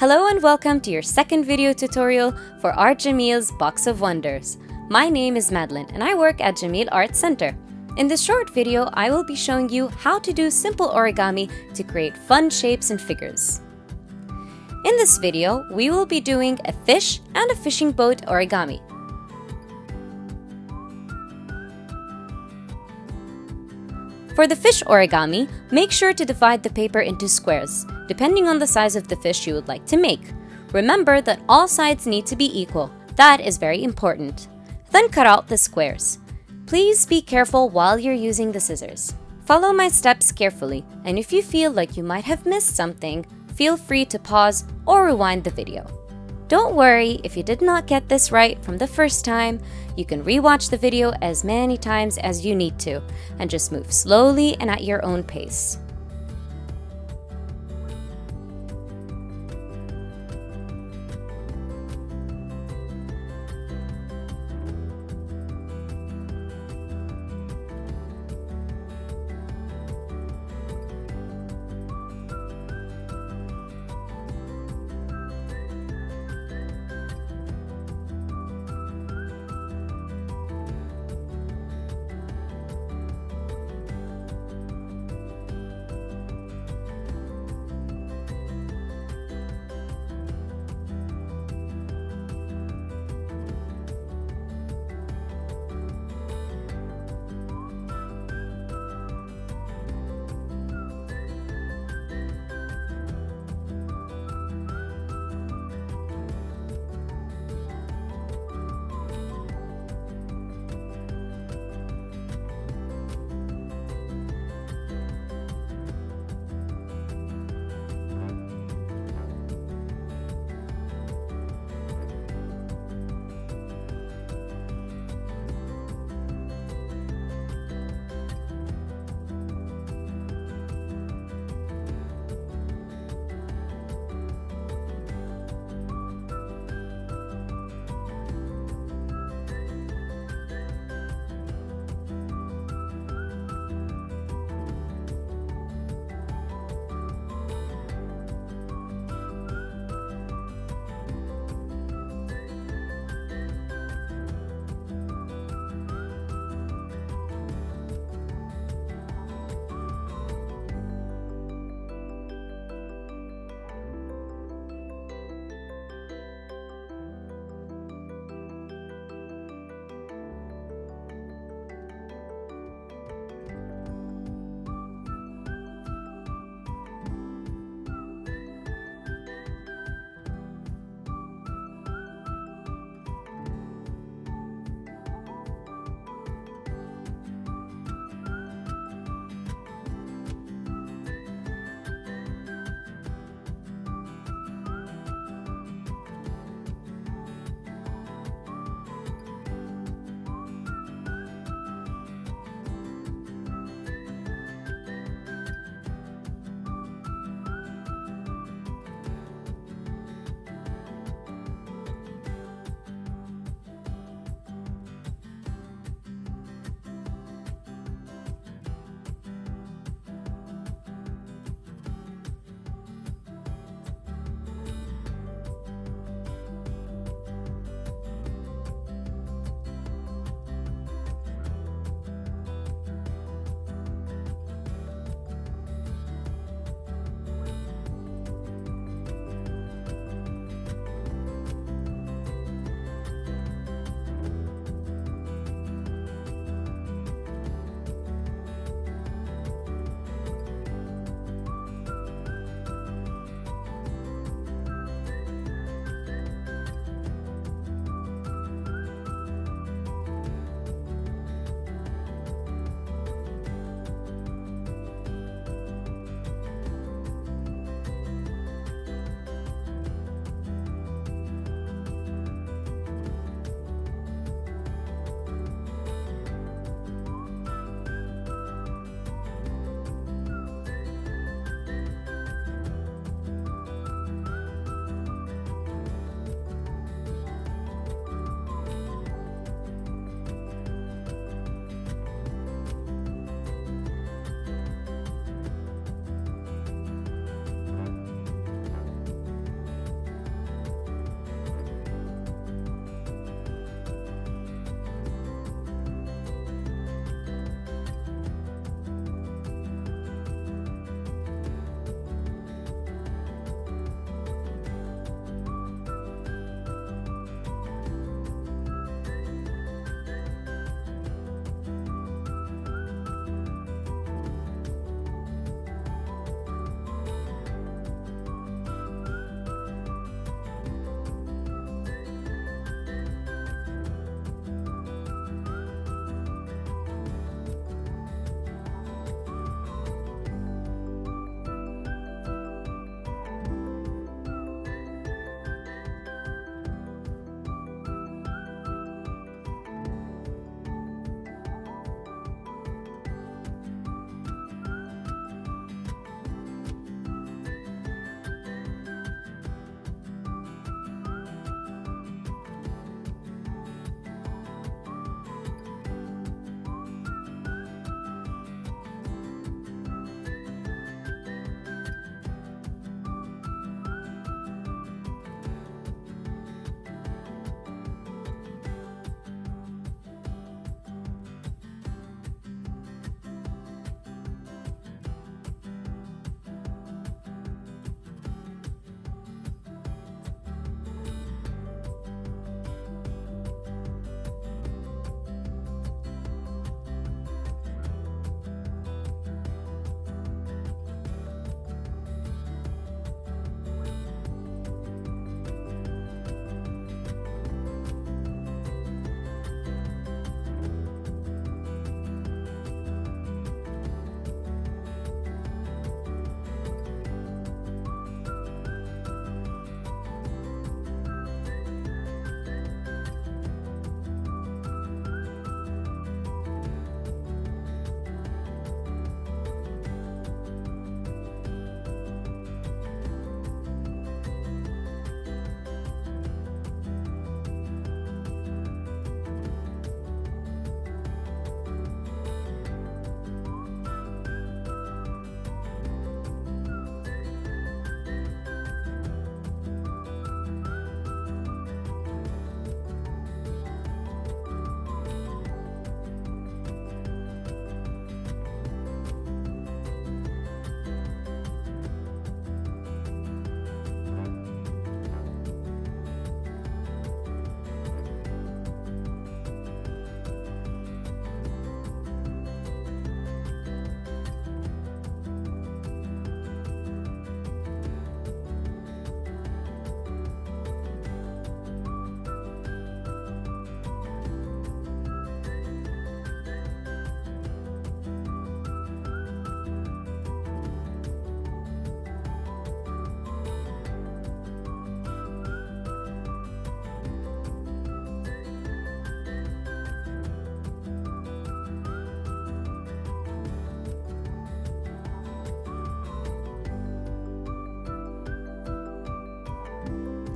Hello and welcome to your second video tutorial for Art Jameel's Box of Wonders. My name is Madeline and I work at Jameel Arts Centre. In this short video, I will be showing you how to do simple origami to create fun shapes and figures. In this video, we will be doing a fish and a fishing boat origami. For the fish origami, make sure to divide the paper into squares, depending on the size of the fish you would like to make. Remember that all sides need to be equal. That is very important. Then cut out the squares. Please be careful while you're using the scissors. Follow my steps carefully, and if you feel like you might have missed something, feel free to pause or rewind the video. Don't worry if you did not get this right from the first time. You can rewatch the video as many times as you need to, and just move slowly and at your own pace.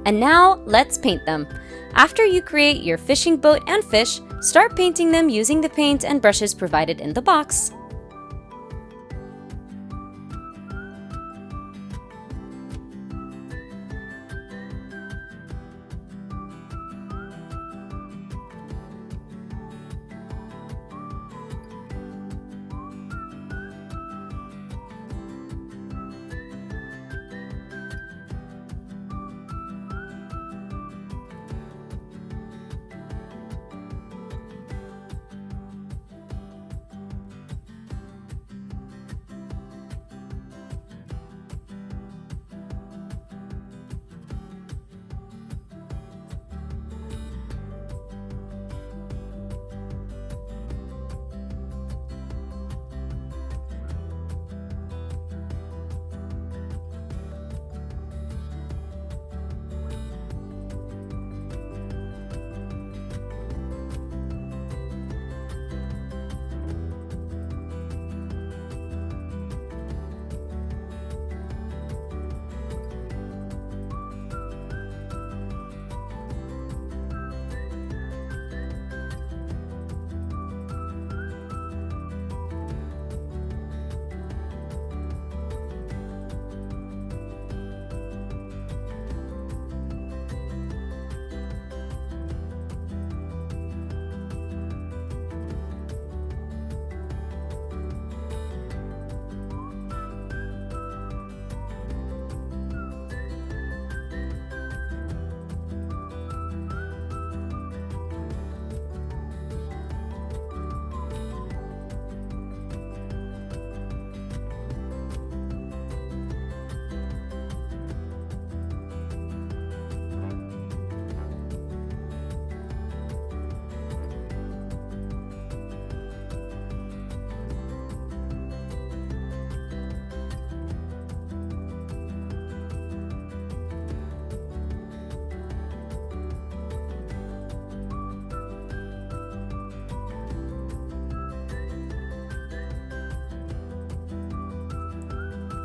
And now, let's paint them. After you create your fishing boat and fish, start painting them using the paint and brushes provided in the box.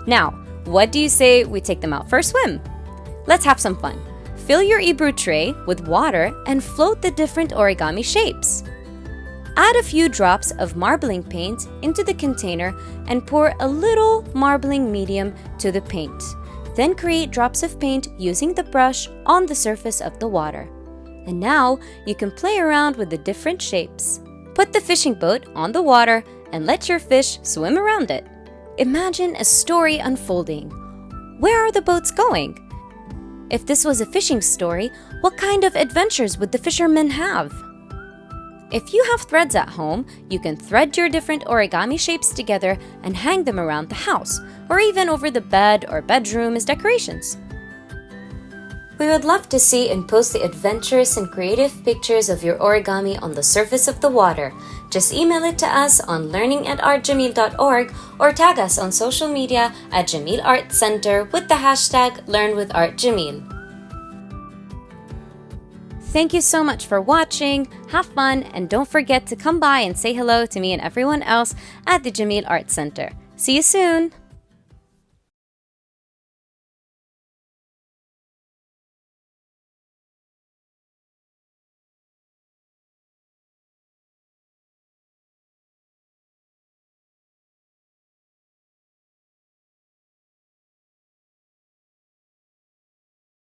Now, what do you say we take them out for a swim? Let's have some fun. Fill your Ebru tray with water and float the different origami shapes. Add a few drops of marbling paint into the container and pour a little marbling medium to the paint. Then create drops of paint using the brush on the surface of the water. And now you can play around with the different shapes. Put the fishing boat on the water and let your fish swim around it. Imagine a story unfolding. Where are the boats going? If this was a fishing story, what kind of adventures would the fishermen have? If you have threads at home, you can thread your different origami shapes together and hang them around the house, or even over the bed or bedroom as decorations. We would love to see and post the adventurous and creative pictures of your origami on the surface of the water. Just email it to us on learning@artjameel.org or tag us on social media at Jameel Arts Centre with the hashtag LearnWithArtJameel. Thank you so much for watching, have fun, and don't forget to come by and say hello to me and everyone else at the Jameel Arts Centre. See you soon!